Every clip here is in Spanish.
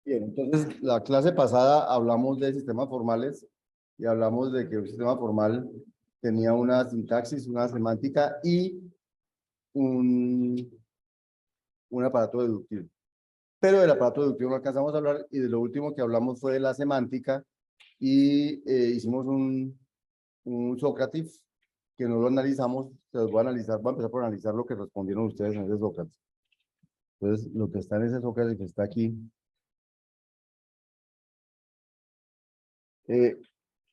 Bien, entonces la clase pasada hablamos de sistemas formales y hablamos de que un sistema formal tenía una sintaxis, una semántica y un, un aparato deductivo. Pero del aparato deductivo no alcanzamos a hablar y de lo último que hablamos fue de la semántica y hicimos un Sócrates que no lo analizamos, se los voy a analizar, voy a empezar por analizar lo que respondieron ustedes en ese Sócrates. Entonces, lo que está en ese Sócrates que está aquí, eh,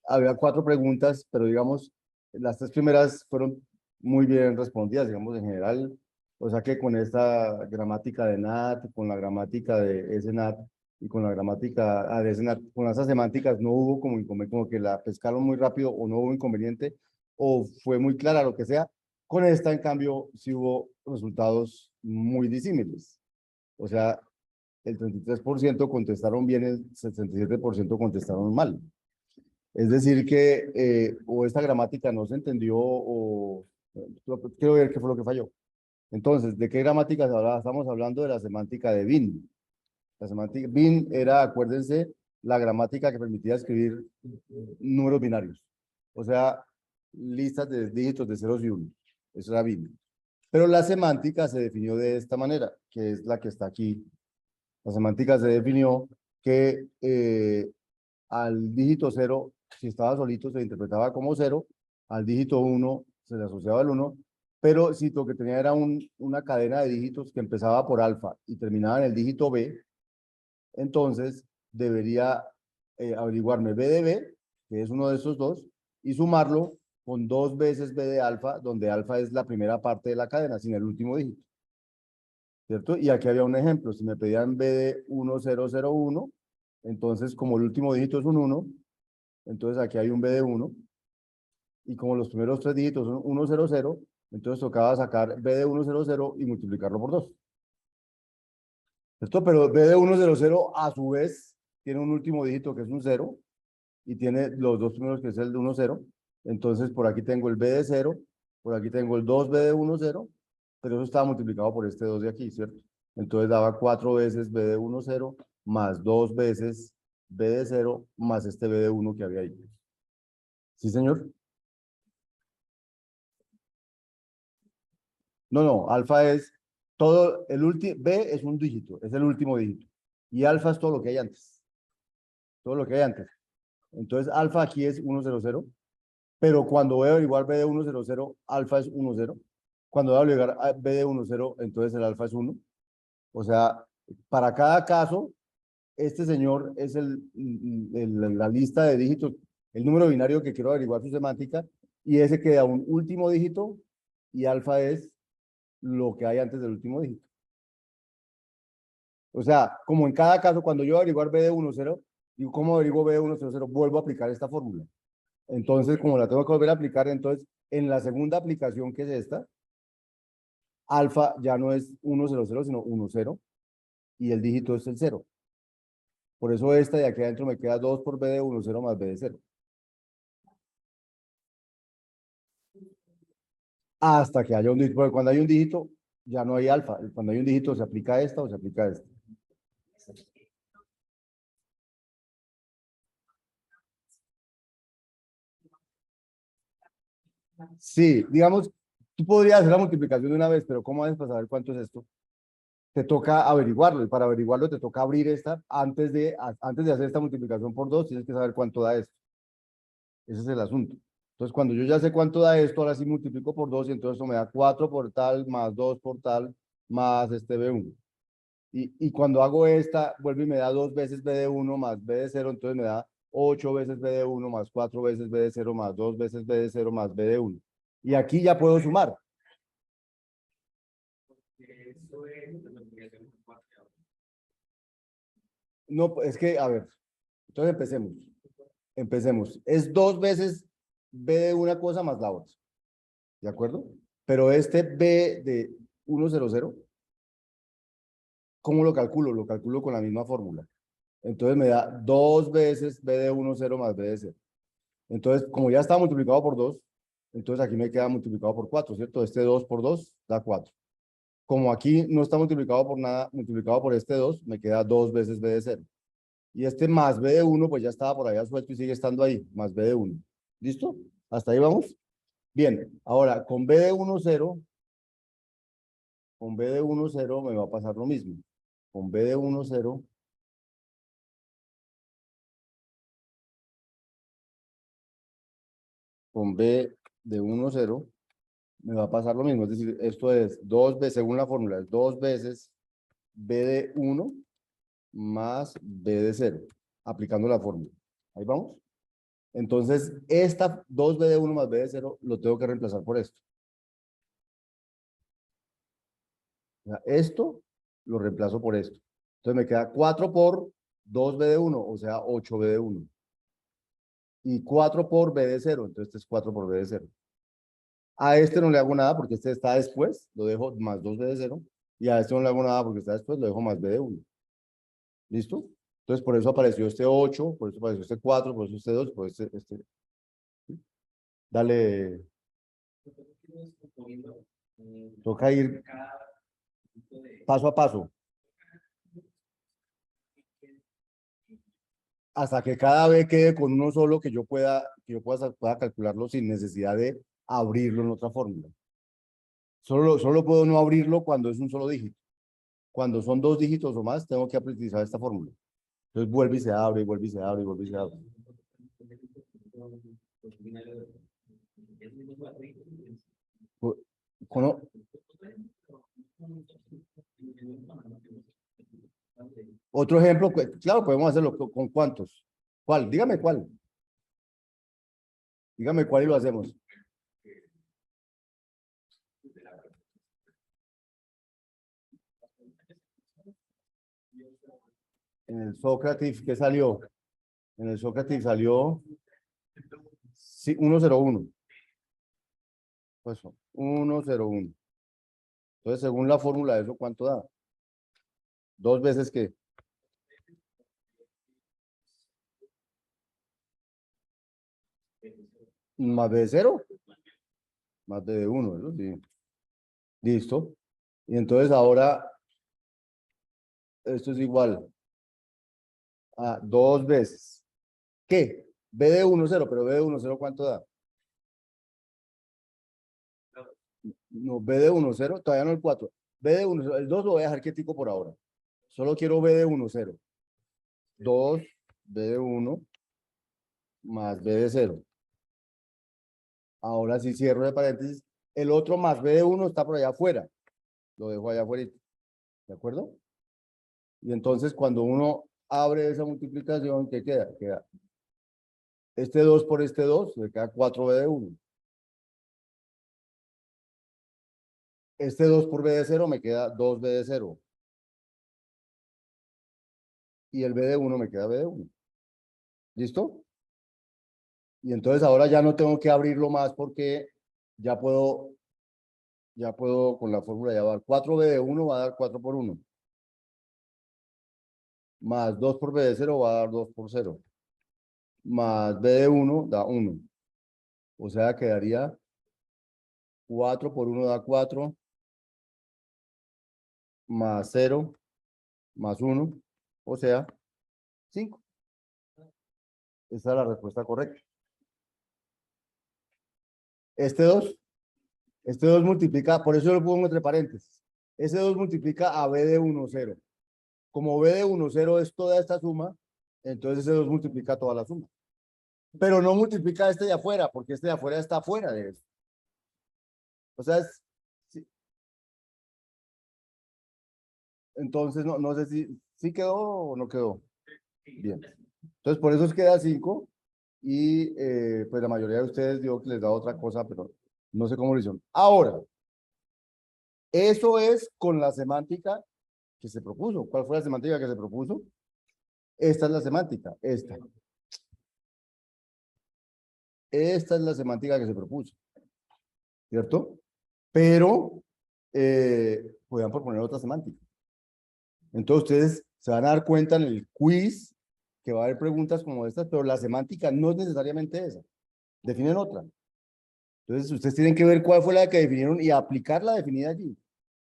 había 4 preguntas, pero digamos, las 3 primeras fueron muy bien respondidas, digamos, en general. O sea que con esta gramática de NAT, con la gramática de SNAT y con la gramática de SNAT, con esas semánticas no hubo como inconveniente, como que la pescaron muy rápido o no hubo inconveniente, o fue muy clara, lo que sea. Con esta, en cambio, sí hubo resultados muy disímiles. O sea, el 33% contestaron bien, el 67% contestaron mal. Es decir, que o esta gramática no se entendió o quiero ver qué fue lo que falló. Entonces, ¿de qué gramática se hablaba? Estamos hablando de la semántica de Bean. La semántica Bean era, acuérdense, la gramática que permitía escribir números binarios. O sea, listas de dígitos de ceros y unos. Eso era Bean. Pero la semántica se definió de esta manera, que es la que está aquí. La semántica se definió que al dígito 0, si estaba solito, se interpretaba como 0, al dígito 1 se le asociaba el 1, pero si lo que tenía era una cadena de dígitos que empezaba por alfa y terminaba en el dígito B, entonces debería averiguarme B de B, que es uno de esos dos, y sumarlo con 2 veces B de alfa, donde alfa es la primera parte de la cadena, sin el último dígito. ¿Cierto? Y aquí había un ejemplo, si me pedían B de 1001, entonces como el último dígito es un 1, entonces aquí hay un B de 1, y como los primeros 3 dígitos son 100, entonces tocaba sacar B de 100 y multiplicarlo por 2. ¿Cierto? Pero B de 100 a su vez tiene un último dígito que es un 0, y tiene los dos primeros que es el de 10. Entonces por aquí tengo el B de 0, por aquí tengo el 2B de 10, pero eso estaba multiplicado por este 2 de aquí, ¿cierto? Entonces daba 4 veces B de 10 más 2 veces B de 0 más este B de 1 que había ahí. ¿Sí, señor? No, no, alfa es todo, el último, B es un dígito, es el último dígito. Y alfa es todo lo que hay antes. Todo lo que hay antes. Entonces, alfa aquí es 100, pero cuando voy a averiguar B de 100, alfa es 10. Cuando voy a averiguar B de 10, entonces el alfa es 1. O sea, para cada caso, este señor es la lista de dígitos, el número binario que quiero averiguar su semántica, y ese queda un último dígito, y alfa es lo que hay antes del último dígito. O sea, como en cada caso, cuando yo averiguar B de 10, digo, ¿cómo averiguo B de 100? Vuelvo a aplicar esta fórmula. Entonces, como la tengo que volver a aplicar, entonces, en la segunda aplicación, que es esta, alfa ya no es 100, sino 10, y el dígito es el 0. Por eso esta de aquí adentro me queda 2 por B de 10 más B de 0. Hasta que haya un dígito, porque cuando hay un dígito, ya no hay alfa. Cuando hay un dígito, se aplica esta o se aplica esta. Sí, digamos, tú podrías hacer la multiplicación de una vez, pero ¿cómo haces para saber cuánto es esto? Te toca averiguarlo, y para averiguarlo te toca abrir esta, antes de hacer esta multiplicación por 2, tienes que saber cuánto da esto. Ese es el asunto. Entonces, cuando yo ya sé cuánto da esto, ahora sí multiplico por 2, y entonces eso me da 4 por tal, más 2 por tal, más este B1. Y cuando hago esta, vuelve y me da 2 veces B de 1 más B de 0, entonces me da 8 veces B de 1 más 4 veces B de 0 más 2 veces B de 0 más B de 1. Y aquí ya puedo sumar. No, es que, a ver, entonces empecemos. Empecemos. Es 2 veces B de una cosa más la otra. ¿De acuerdo? Pero este B de 100, ¿cómo lo calculo? Lo calculo con la misma fórmula. Entonces me da 2 veces B de 10 más B de 0. Entonces, como ya está multiplicado por 2, entonces aquí me queda multiplicado por 4, ¿cierto? Este 2 por 2 da 4. Como aquí no está multiplicado por nada, multiplicado por este 2, me queda 2 veces B de 0. Y este más b de 1, pues ya estaba por allá suelto y sigue estando ahí, más b de 1. ¿Listo? ¿Hasta ahí vamos? Bien, ahora con b de 1, 0, con b de 1, 0 me va a pasar lo mismo. Con b de 1, 0, con b de 1, 0, me va a pasar lo mismo. Es decir, esto es 2 veces, según la fórmula, es 2 veces b de 1 más b de 0, aplicando la fórmula. Ahí vamos. Entonces, esta 2b de 1 más b de 0 lo tengo que reemplazar por esto. O sea, esto lo reemplazo por esto. Entonces me queda 4 por 2b de 1, o sea, 8b de 1. Y 4 por b de 0, entonces este es 4 por b de 0. A este no le hago nada porque este está después, lo dejo más 2b de 0. Y a este no le hago nada porque está después, lo dejo más b de 1. ¿Listo? Entonces por eso apareció este 8, por eso apareció este 4, por eso este 2, por este. Dale, toca ir paso a paso, hasta que cada vez quede con uno solo pueda calcularlo sin necesidad de abrirlo en otra fórmula. Solo puedo no abrirlo cuando es un solo dígito. Cuando son dos dígitos o más, tengo que utilizar esta fórmula. Entonces vuelve y se abre, y vuelve y se abre, y vuelve y se abre. Con, otro ejemplo, claro, podemos hacerlo con cuántos. ¿Cuál? Dígame cuál. Dígame cuál y lo hacemos. En el Sócrates, ¿qué salió? En el Sócrates salió 101. Eso, 101. Entonces, según la fórmula de eso, ¿cuánto da? Dos veces que más b de 0, más b de 1, eso sí. Listo. Y entonces ahora esto es igual a dos veces. ¿Qué? B de 1, 0, pero B de 1, 0, ¿cuánto da? No, B de 1, 0, todavía no el 4. B de 1, 0, el 2 lo voy a dejar quietico por ahora. Solo quiero B de 1, 0. 2, B de 1, más B de 0. Ahora sí cierro de paréntesis. El otro más B de 1 está por allá afuera. Lo dejo allá afuera. ¿De acuerdo? Y entonces cuando uno abre esa multiplicación, ¿qué queda? Queda este 2 por este 2, le queda 4b de 1. Este 2 por b de 0 me queda 2b de 0. Y el b de 1 me queda b de 1. ¿Listo? Y entonces ahora ya no tengo que abrirlo más porque ya puedo con la fórmula ya dar 4b de 1 va a dar 4 por 1. Más 2 por b de 0 va a dar 2 por 0. Más b de 1 da 1. O sea, quedaría 4 por 1 da 4, más 0, más 1, o sea, 5. Esa es la respuesta correcta. Este 2, este 2 multiplica, por eso lo pongo entre paréntesis. Ese 2 multiplica a b de 1, 0. Como b de 1, 0 es toda esta suma, entonces ese 2 multiplica toda la suma. Pero no multiplica este de afuera, porque este de afuera está fuera de eso. O sea, sí, entonces no sé si quedó o no quedó. Bien. Entonces, por eso queda 5 y pues la mayoría de ustedes digo que les da otra cosa, pero no sé cómo lo hicieron. Ahora, eso es con la semántica que se propuso. ¿Cuál fue la semántica que se propuso? Esta es la semántica, esta. Esta es la semántica que se propuso, ¿cierto? Pero podían proponer otra semántica. Entonces ustedes se van a dar cuenta en el quiz que va a haber preguntas como estas, pero la semántica no es necesariamente esa. Definen otra. Entonces ustedes tienen que ver cuál fue la que definieron y aplicar la definida allí.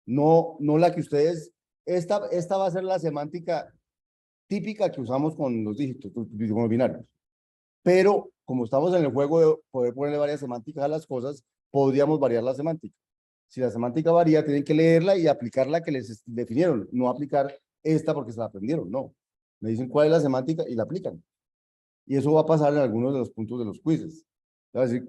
No la que ustedes, esta va a ser la semántica típica que usamos con los dígitos, con los binarios. Pero como estamos en el juego de poder ponerle varias semánticas a las cosas, podríamos variar la semántica. Si la semántica varía, tienen que leerla y aplicar la que les definieron, no aplicar esta porque se la aprendieron, no. Me dicen cuál es la semántica y la aplican. Y eso va a pasar en algunos de los puntos de los quizzes. Va a decir,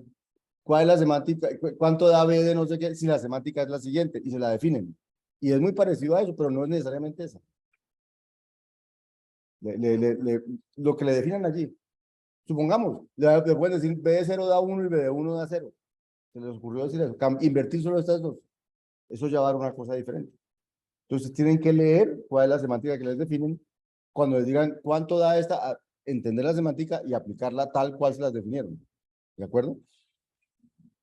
¿cuál es la semántica? ¿Cuánto da B de no sé qué? Si la semántica es la siguiente y se la definen. Y es muy parecido a eso, pero no es necesariamente esa. Lo que le definan allí. Supongamos, le pueden decir B de 0 da 1 y B de 1 da 0. Se les ocurrió decir eso. Invertir solo estas dos. Eso ya va a dar una cosa diferente. Entonces tienen que leer cuál es la semántica que les definen. Cuando les digan cuánto da esta, entender la semántica y aplicarla tal cual se las definieron. ¿De acuerdo?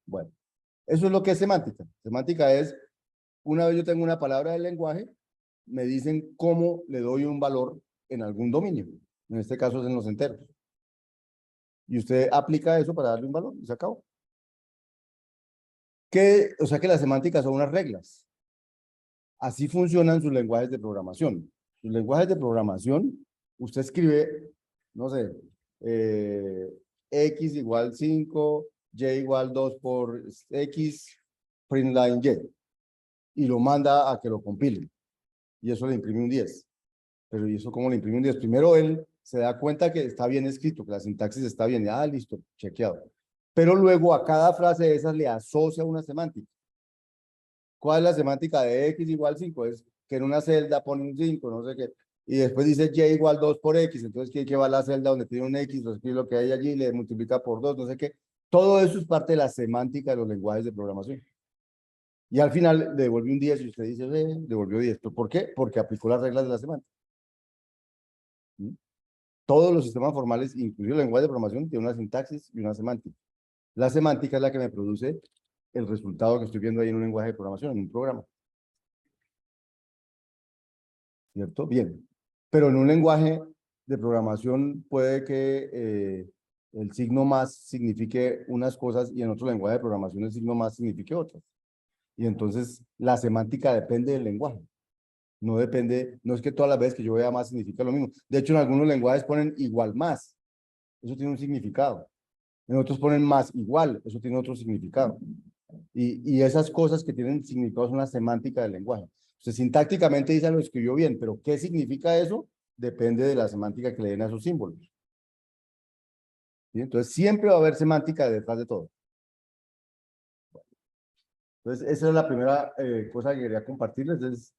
Bueno, eso es lo que es semántica. Semántica es, una vez yo tengo una palabra del lenguaje, me dicen cómo le doy un valor en algún dominio. En este caso es en los enteros. Y usted aplica eso para darle un valor y se acabó. O sea que las semánticas son unas reglas. Así funcionan sus lenguajes de programación. Sus lenguajes de programación, usted escribe, no sé, x igual 5, y igual 2 por x, println y lo manda a que lo compile. Y eso le imprime un 10. Pero ¿y eso cómo le imprime un 10? Primero él se da cuenta que está bien escrito, que la sintaxis está bien. Ah, listo, chequeado. Pero luego a cada frase de esas le asocia una semántica. ¿Cuál es la semántica de x igual 5? Es que en una celda pone un 5, no sé qué. Y después dice y igual 2 por x. Entonces, ¿qué va a la celda donde tiene un x? Lo escribe lo que hay allí, le multiplica por 2, no sé qué. Todo eso es parte de la semántica de los lenguajes de programación. Y al final le devuelve un 10 y usted dice, devolvió 10. ¿Por qué? Porque aplicó las reglas de la semántica. ¿Mm? Todos los sistemas formales, incluido el lenguaje de programación, tienen una sintaxis y una semántica. La semántica es la que me produce el resultado que estoy viendo ahí en un lenguaje de programación, en un programa. ¿Cierto? Bien. Pero en un lenguaje de programación puede que el signo más signifique unas cosas y en otro lenguaje de programación el signo más signifique otras. Y entonces la semántica depende del lenguaje. No depende, no es que todas las veces que yo vea más significa lo mismo. De hecho, en algunos lenguajes ponen igual más. Eso tiene un significado. En otros ponen más igual. Eso tiene otro significado. Y esas cosas que tienen significado son la semántica del lenguaje. Usted sintácticamente dice lo escribió bien, pero ¿qué significa eso? Depende de la semántica que le den a esos símbolos. ¿Sí? Entonces siempre va a haber semántica detrás de todo. Entonces esa es la primera cosa que quería compartirles, es